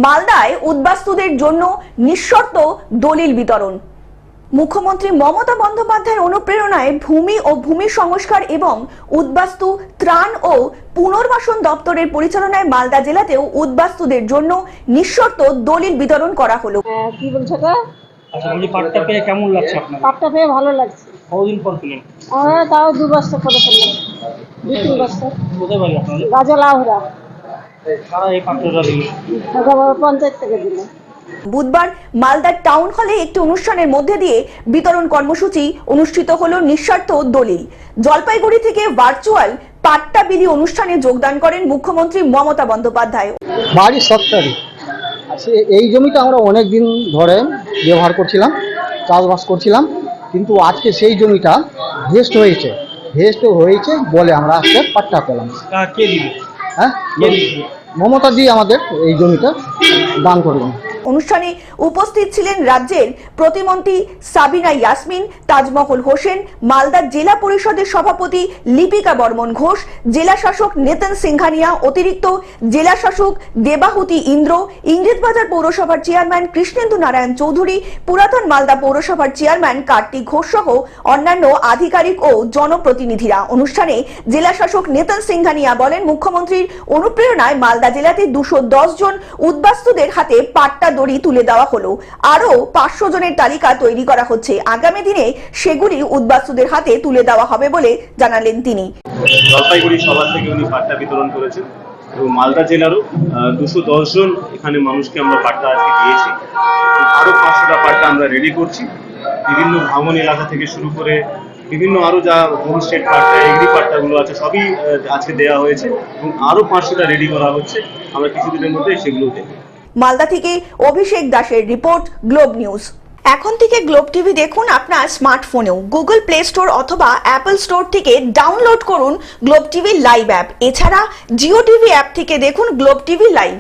মালদায় উদ্বাস্তুদের জন্য নিঃশর্ত দলিল বিতরণ। মুখ্যমন্ত্রী মমতা বন্দ্যোপাধ্যায়ের অনুপ্রেরণায় ভূমি ও ভূমি সংস্কার এবং উদ্বাস্তু ত্রাণ ও পুনর্বাসন দপ্তরের পরিচালনায় মালদা জেলাতেও উদ্বাস্তুদের জন্য নিঃশর্ত দলিল বিতরণ করা হলো। কি বলছো গো? আচ্ছা, বলি পাটটা পেয়ে কেমন লাগছে আপনার? পাটটা পেয়ে ভালো লাগছে। কতদিন পর পেলেন? আমরা তাও 2 বছর করে পেলাম, 2-3 বছর। কোথায় বাড়ি আপনাদের? গাজলাউড়া, কারা এই পাটটা দিল? পঞ্চায়েত থেকে দিল। বুধবার মালদার টাউন হলে একটি অনুষ্ঠানের মধ্যে দিয়ে বিতরণ কর্মসূচি অনুষ্ঠিত হলো নিঃস্বার্থ দলিল। জলপাইগুড়ি থেকে ভার্চুয়াল পাট্টা বিলি অনুষ্ঠানে যোগদান করেন মুখ্যমন্ত্রী মমতা বন্দ্যোপাধ্যায়। বাড়ির সত্তরই আছে। এই জমিটা আমরা অনেক দিন ধরে ব্যবহার করছিলাম, চাষবাস করছিলাম, কিন্তু আজকে সেই জমিটা ভেস্ট হয়েছে বলে আমরা আজকে পাট্টা পেলাম। কে দিল? হ্যাঁ, কে দিল? মমতা জি আমাদের এই জমিটা দান করলেন। অনুষ্ঠানে উপস্থিত ছিলেন রাজ্যের প্রতিমন্ত্রী সাবিনা ইয়াসমিন, তাজমহল হোসেন, মালদা জেলা পরিষদের সভাপতি লিপিকা বর্মন ঘোষ, জেলা শাসক নেতন সিংঘানিয়া, অতিরিক্ত জেলা শাসক দেবাহুতি ইন্দ্র, ইংরেজবাজার পৌরসভার চেয়ারম্যান কৃষ্ণেন্দু নারায়ণ চৌধুরী, পুরাতন মালদা পৌরসভার চেয়ারম্যান কার্তিক ঘোষ সহ অন্যান্য আধিকারিক ও জনপ্রতিনিধিরা। অনুষ্ঠানে জেলা শাসক নেতন সিংঘানিয়া বলেন, মুখ্যমন্ত্রীর অনুপ্রেরণায় মালদা জেলাতে 210 জন উদ্বাস্তুদের হাতে পাট্টা দড়ি তুলে দেওয়া হলো। আরো 500 জনের তালিকা তৈরি করা হচ্ছে। আগামী দিনে সেগুলি উদ্বাস্তুদের হাতে তুলে দেওয়া হবে বলে জানালেন তিনি। জলপাইগুড়ি সভা থেকে উনি পাট্টা বিতরণ করেছেন এবং মালদা জেলারও 210 জন এখানে মানুষকে আমরা পাট্টা আজকে দিয়েছি। আরো 500টা পাট্টা আমরা রেডি করছি। বিভিন্ন ভ্রমণ এলাকা থেকে শুরু করে বিভিন্ন আরো যা হোমস্টেড পাট্টা, এগ্রি পাট্টাগুলো আছে সবই আজকে দেওয়া হয়েছে এবং আরো 500টা রেডি করা হচ্ছে। আমরা কিছুদিনের মধ্যে সেগুলো দেব। মালদা থেকে অভিষেক দাসের রিপোর্ট, গ্লোব নিউজ। এখন থেকে গ্লোব টিভি দেখুন আপনার স্মার্টফোনেও। গুগল প্লে স্টোর অথবা অ্যাপল স্টোর থেকে ডাউনলোড করুন গ্লোব টিভি লাইভ অ্যাপ। এছাড়া জিও টিভি অ্যাপ থেকে দেখুন গ্লোব টিভি লাইভ।